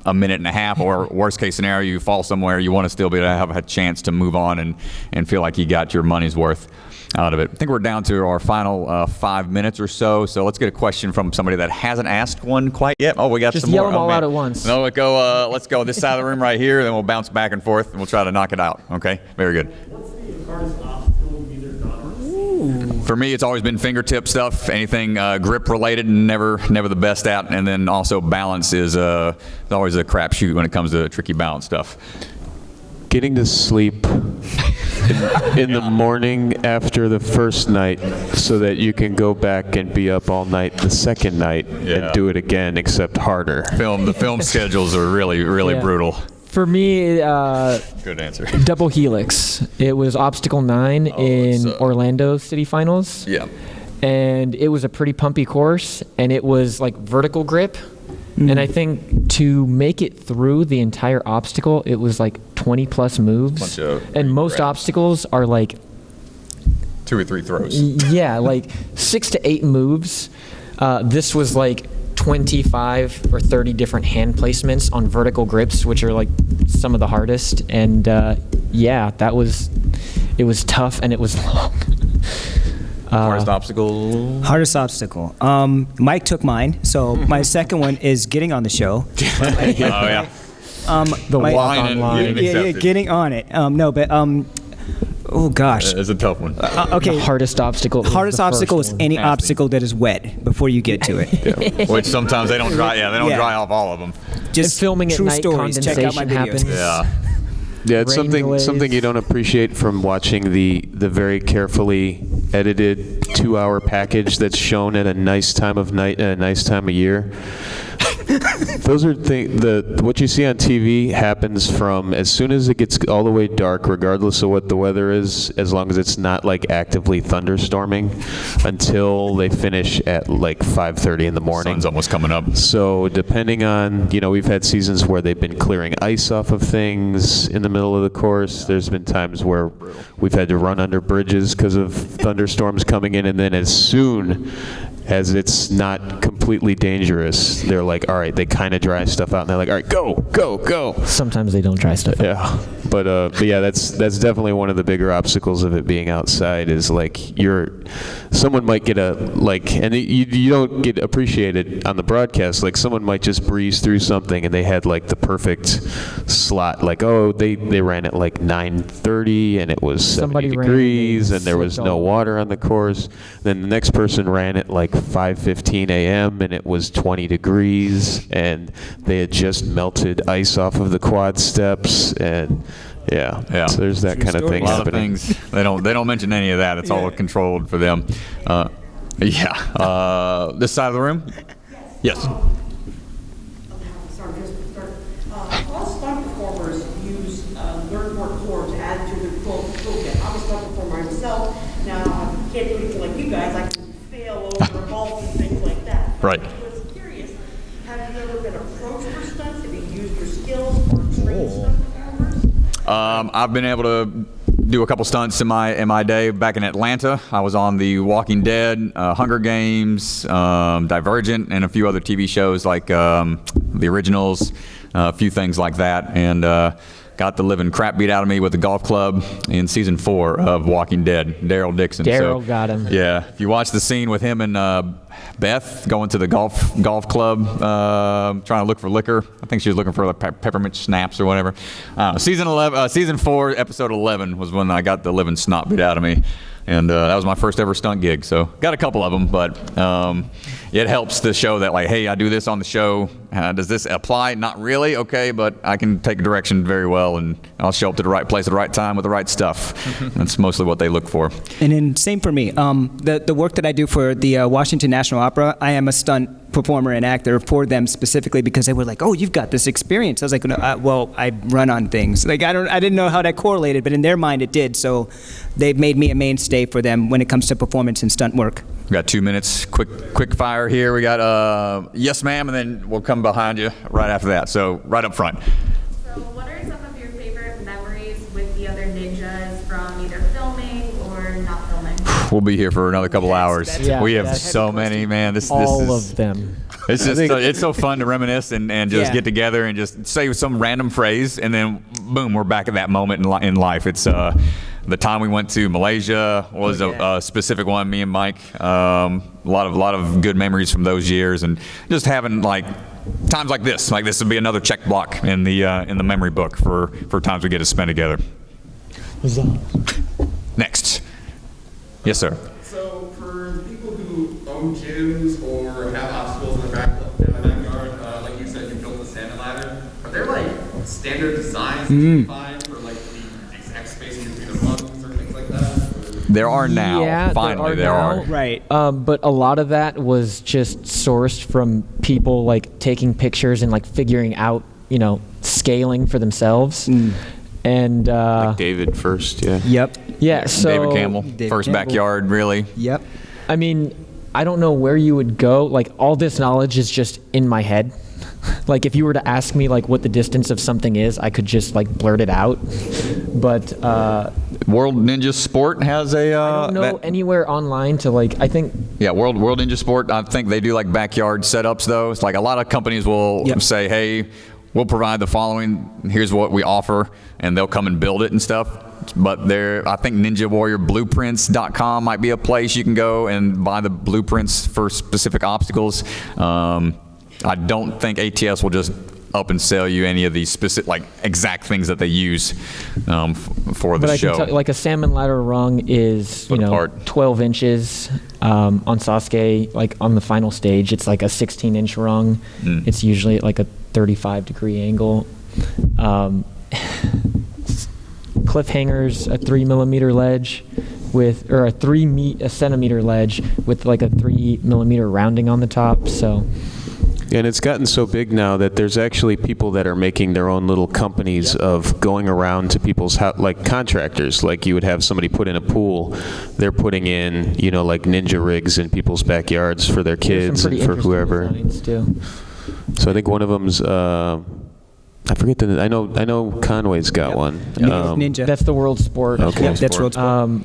a minute and a half, or worst case scenario, you fall somewhere, you want to still be able to have a chance to move on and feel like you got your money's worth out of it. I think we're down to our final 5 minutes or so. So let's get a question from somebody that hasn't asked one quite yet. Oh, we got some more. Just yell them all out at once. No, let's go this side of the room right here, then we'll bounce back and forth, and we'll try to knock it out. Okay? Very good. What's the hardest obstacle you've either done or seen? For me, it's always been fingertip stuff. Anything grip related, never the best at. And then also balance is always a crapshoot when it comes to tricky balance stuff. Getting to sleep in the morning after the first night so that you can go back and be up all night the second night and do it again, except harder. The film schedules are really, really Yeah. brutal. For me, Good answer. double helix. It was obstacle 9 in Orlando City Finals. Yeah. And it was a pretty pumpy course, and it was like vertical grip. And I think to make it through the entire obstacle, it was like 20 plus moves. Bunch of And most grabs. obstacles are like, 2 or 3 throws. yeah, like 6 to 8 moves. This was like 25 or 30 different hand placements on vertical grips, which are like some of the hardest. And yeah, it was tough and it was long. Hardest obstacle. Hardest obstacle. Mike took mine, so my second one is getting on the show. Oh yeah. The my- walk Line and online. getting Yeah, accepted. getting on it. No, but oh gosh. It's a tough one. Okay. The hardest obstacle. was Hardest the first obstacle is one. any Nasty. obstacle that is wet before you get to it. Which sometimes they don't dry. Yeah, they don't Yeah. dry off all of them. Just filming at true night, stories. Check out my condensation videos. happens. Yeah. Yeah, it's Rain something delays. you don't appreciate from watching the very carefully edited 2-hour package that's shown at a nice time of night and a nice time of year. Those are what you see on TV happens from as soon as it gets all the way dark, regardless of what the weather is, as long as it's not like actively thunderstorming, until they finish at like 5:30 in the morning. Sun's almost coming up. So depending on, we've had seasons where they've been clearing ice off of things in the middle of the course. There's been times where we've had to run under bridges because of thunderstorms coming in, and then as soon as it's not completely dangerous, they're like, all right, they kind of dry stuff out, and they're like, all right, go, go, go. Sometimes they don't dry stuff. Yeah, but yeah, that's definitely one of the bigger obstacles of it being outside is like someone might get and you don't get appreciated on the broadcast. Like someone might just breeze through something and they had like the perfect slot. Like they ran at like 9:30 and it was 70 Somebody ran and they degrees and there was slipped no all- water on the course. Then the next person ran at like 5:15 a.m. and it was 20 degrees and they had just melted ice off of the quad steps and Yeah. so there's that kind of thing A lot happening. of things. They don't mention any of that. It's all controlled for them. This side of the room. Yes. Sorry, just to start. All stunt performers use learn more core to add to their toolkit. I'm a stunt performer myself. Now, I can't do anything like you guys. I can fail over vaults and things like that. Right. I was curious, have you ever been approached for stunts? Have you used your skills or trained stunt performers? I've been able to do a couple stunts in my day. Back in Atlanta, I was on The Walking Dead, Hunger Games, Divergent, and a few other TV shows like The Originals, a few things like that, and got the living crap beat out of me with the golf club in season 4 of Walking Dead. Daryl Dixon. Daryl got him. Yeah, if you watch the scene with him and Beth going to the golf club, trying to look for liquor. I think she was looking for like peppermint schnapps or whatever. Season 4, episode 11 was when I got the living snot beat out of me, and that was my first ever stunt gig. So got a couple of them, but it helps to show that like, hey, I do this on the show. Does this apply? Not really. Okay, but I can take direction very well, and I'll show up to the right place at the right time with the right stuff. That's mostly what they look for. And then same for me. The work that I do for the Washington National Opera, I am a stunt performer and actor for them specifically because they were like, "Oh, you've got this experience." I was like, no, well, I run on things. Like I didn't know how that correlated, but in their mind it did. So they've made me a mainstay for them when it comes to performance and stunt work. We got 2 minutes, quick fire here. We got yes, ma'am, and then we'll come behind you right after that. So right up front. So what are some of your favorite memories with the other ninjas from either filming or not filming? We'll be here for another couple hours. Yeah, We have that's so many, man. This All is of them. It's just it's so fun to reminisce and just Yeah. get together and just say some random phrase and then boom, we're back at that moment in life. It's the time we went to Malaysia was a specific one. Me and Mike, a lot of good memories from those years, and just having like times like this would be another check block in the memory book for times we get to spend together. Next, yes, sir. So for people who own gyms or have obstacles in their backyard, like you said, you built a salmon ladder. Are there like standard designs that you find for like the exact spacing between the rungs There are now. Yeah, Finally, there now. are. Right. But a lot of that was just sourced from people like taking pictures and like figuring out, scaling for themselves. And Like David first, yeah. Yep. yeah, so David Campbell, David first Campbell. backyard, really. Yep. I mean, I don't know where you would go. Like, all this knowledge is just in my head. Like, if you were to ask me, like, what the distance of something is, I could just, like, blurt it out. But World Ninja Sport has a. I don't know anywhere online to, like, I think... Yeah, World Ninja Sport, I think they do, like, backyard setups, though. It's like a lot of companies will say, hey, we'll provide the following, here's what we offer, and they'll come and build it and stuff. But I think Ninja Warrior Blueprints.com might be a place you can go and buy the blueprints for specific obstacles. I don't think ATS will just up and sell you any of these specific, like, exact things that they use for the But I show. can tell you, like, a salmon ladder rung is, Foot apart. 12 inches. On Sasuke, like, on the final stage, it's like a 16-inch rung. It's usually at, like, a 35-degree angle. Cliffhangers, a 3mm ledge or a centimeter ledge with, like, a 3mm rounding on the top, so... And it's gotten so big now that there's actually people that are making their own little companies of going around to people's like contractors. Like, you would have somebody put in a pool, they're putting in, like ninja rigs in people's backyards for their There's some kids pretty and for interesting whoever. designs, too. So I think one of them's I forget the. I know Conway's got one. Ninja. That's the World Sport. Okay. Yep, that's World Sport.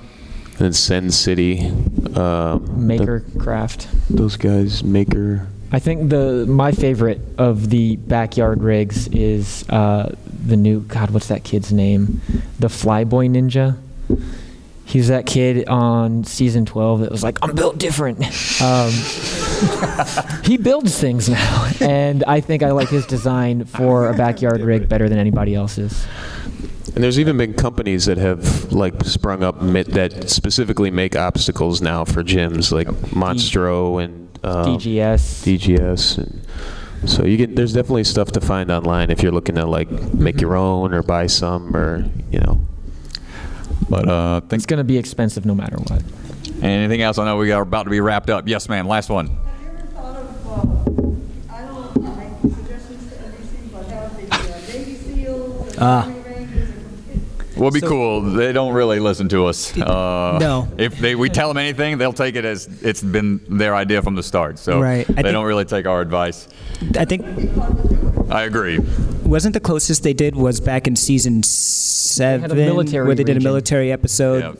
And Sen City. Makercraft. Those guys, Maker. I think my favorite of the backyard rigs is the new, God, what's that kid's name? The Flyboy Ninja. He's that kid on season 12 that was like, I'm built different. He builds things now, and I think I like his design for a backyard rig better than anybody else's. And there's even been companies that have like sprung up that specifically make obstacles now for gyms, like Monstro and DGS. And so there's definitely stuff to find online if you're looking to like make your own or buy some or But it's going to be expensive no matter what. anything else? I know we are about to be wrapped up. Yes, ma'am. Last one. Have you ever thought of, I don't make suggestions to NBC, but have the Navy SEALs, the Army Rangers, Would be cool. They don't really listen to us. No. If we tell them anything, they'll take it as it's been their idea from the start. So Right. they don't really take our advice. I think I agree. wasn't the closest they did was back in season 7 They had a military where they did a region. military episode.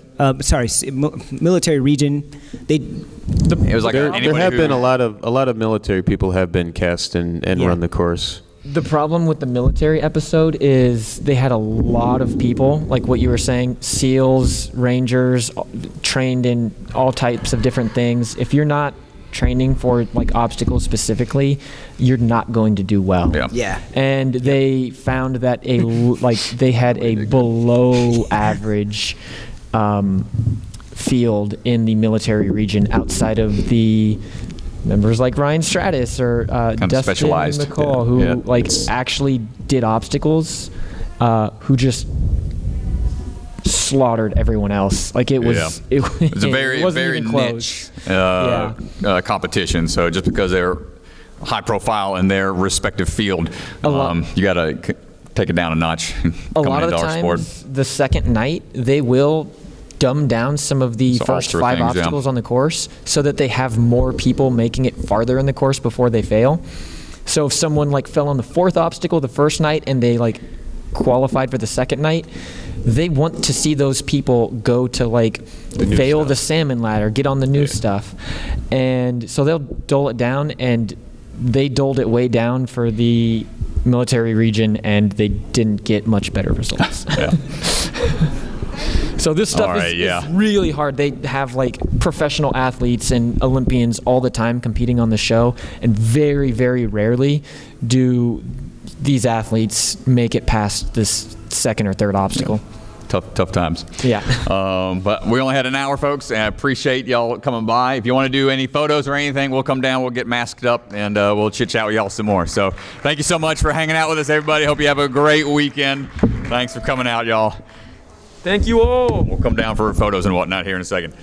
Military region. It was like there anybody have who- been a lot of military people have been cast and run the course. The problem with the military episode is they had a lot of people, like what you were saying, SEALs, Rangers, trained in all types of different things. If you're not training for like obstacles specifically, you're not going to do well. Yeah. And they found that they had a below average field in the military region outside of the members like Ryan Stratus or Dustin specialized. McCall, who actually did obstacles, who just slaughtered everyone else. Like it was, it was a very wasn't very even niche close. competition. So just because they're high profile in their respective field, you got to take it down a notch. A lot of the times, the second night they will dumb down some of the first 5 obstacles on the course so that they have more people making it farther in the course before they fail. So if someone like fell on the 4th obstacle the first night and they like qualified for the second night, they want to see those people go to like fail the salmon ladder, get on the new stuff. And so they'll dole it down, and they doled it way down for the military region, and they didn't get much better results. So this stuff is really hard. They have like professional athletes and Olympians all the time competing on the show, and very, very rarely do these athletes make it past this second or third obstacle. Tough times. Yeah. But we only had an hour, folks, and I appreciate y'all coming by. If you want to do any photos or anything, we'll come down, we'll get masked up, and we'll chit-chat with y'all some more. So thank you so much for hanging out with us, everybody. Hope you have a great weekend. Thanks for coming out, y'all. Thank you all. We'll come down for photos and whatnot here in a second.